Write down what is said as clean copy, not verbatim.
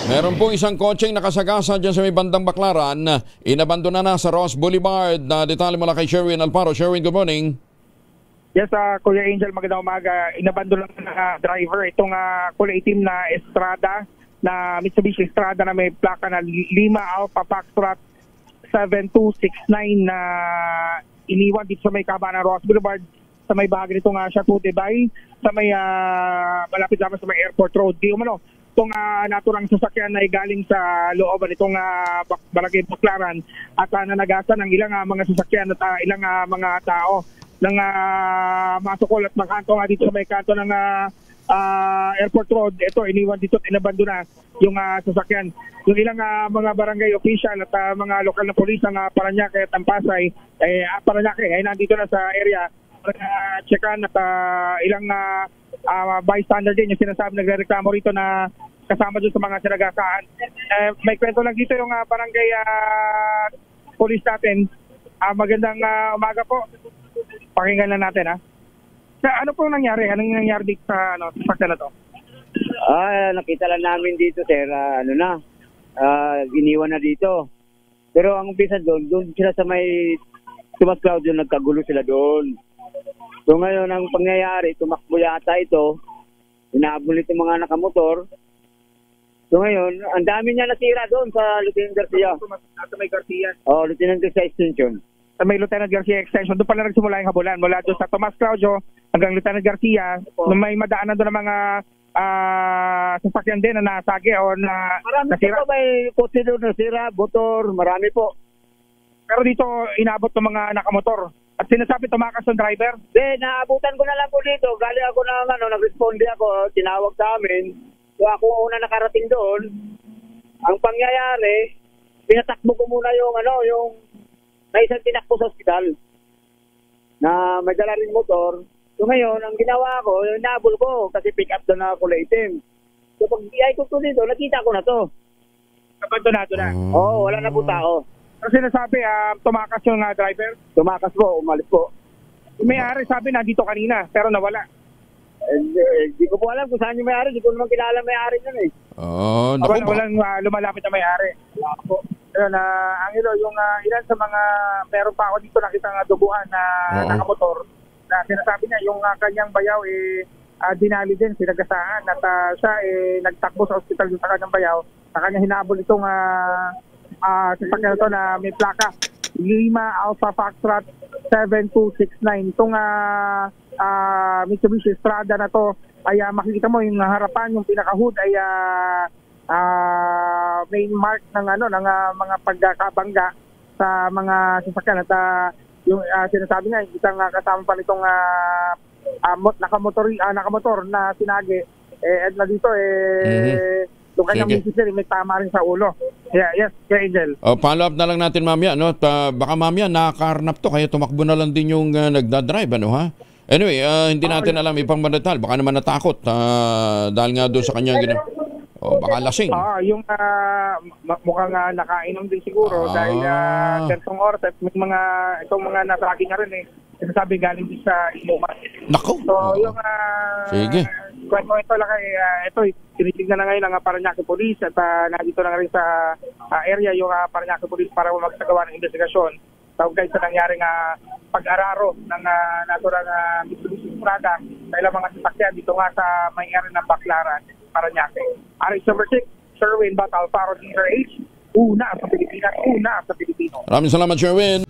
Meron pong isang kotseng nakasagasa dyan sa may bandang Baclaran. Inabandona na sa Ross Boulevard. Detalye mula kay Sherwin Alparo. Sherwin, good morning. Yes, Kuya Angel, magandang umaga. Inabandona na driver itong kulay itim na Estrada, na Mitsubishi Estrada na may plaka na 5 Alpha Foxtrot 7269 na iniwan dito sa may kaba ng Ross Boulevard sa may bahagi nitong Chateau de Bay, sa may malapit lamang sa may Airport Road. Di umano, itong naturang sasakyan ay galing sa looban itong Barangay Baclaran at nanagasan ng ilang mga sasakyan at ilang mga tao ng masukol at makanto dito sa may kanto ng Airport Road. Ito, iniwan dito at inabandona yung sasakyan. Yung ilang mga barangay official at mga lokal na polis ng Parañaque at Pasay, Parañaque ay nandito na sa area para checkan at ilang bystander din yung sinasabi, nagrereklamo rito na kasama doon sa mga sinagasaan. May kwento lang dito yung barangay police natin. Magandang umaga po. Pakinggan lang natin ano pong nangyari? Anong nangyari dito sa sasakyan na to? Nakita lang namin dito, sir. Giniwan na dito. Pero ang umpisa doon sila sa may Tomas Claudio, nagkagulo sila doon. So ngayon, ang pangyayari, tumakbo yata ito. Inaabol ito mga nakamotor. So ngayon, ang dami niya nasira doon sa Lieutenant Garcia. Sa may Garcia? Oo, Lieutenant Garcia Extension. Sa may Lieutenant Garcia Extension, doon pala nagsimula yung habulan. Mula doon sa Tomas Claudio hanggang Lieutenant Garcia, may madaanan doon ng mga sasakyan din na nasagi o na marami nasira. Po, may kotse doon nasira, motor, marami po. Pero dito, inabot ng mga nakamotor. At sinasabi tumakas ng driver? Naabutan ko na lang po dito. Galing ako na nag-responde ako, tinawag sa amin. So ako una nakarating doon. Ang pangyayari, pinatakbo ko muna yung na isang tinakbo sa ospital na may dala rin motor. So ngayon, ang ginawa ko, yung nabul ko kasi pick up doon na kulay itim. So pag iyay ko to dito, nakita ko na to. Abandonado na? Oo, wala na po tao. Pero sinasabi, tumakas yung driver? Tumakas po, umalis po. Yung may-ari sabi nandito kanina, pero nawala. Hindi ko po alam kung saan yung may-ari. Hindi ko naman kilala may-ari nun eh. Walang lumalapit na may-ari. Wala po. Ayun, Angelo, yung ilan sa mga, meron pa ako dito nakita ng duguan na nakamotor, na sinasabi niya yung kanyang bayaw dinali din, sinagasaan at siya nagtakbo sa ospital sa kanyang bayaw. Sa kanya hinabol itong sasakyan na to na may plaka 5 Alpha Foxtrot 7269. Itong Mitsubishi Estrada na to ay makikita mo yung harapan, yung pinaka-hood ay may mark ng ng mga pagkakabangga sa mga sasakyan at yung sinasabi nga isang kasama pa nitong nakamotor na sinagi at na dito yung kanyang misis may tama rin sa ulo. Yes, Angel. Follow up na lang natin mamaya, baka mamaya nakakarnap to kaya tumakbo na lang din yung nagdadrive, ha? Anyway, hindi natin alam ipang manatal, baka naman natakot dahil nga doon sa kanyang baka lasing. Yung mukhang nakainom din siguro dahil tertong oras at may itong mga nasagi nga rin sinasabi galing din sa inuman. Nako. So yung sige. Kwento ito lang ito tinitignan na ngayon ng Parañaque Police at nandito na rin sa area yung Parañaque Police para magsagawa ng investigasyon kaugnay sa nangyaring pag-araro ng naturang Mitsubishi Estrada sa ilang mga sasakyan dito nga sa may area ng Baclaran, Parañaque. RH number 6, Sherwin Alparo, H, una sa Pilipinas, una sa Pilipino. Maraming salamat, Sherwin.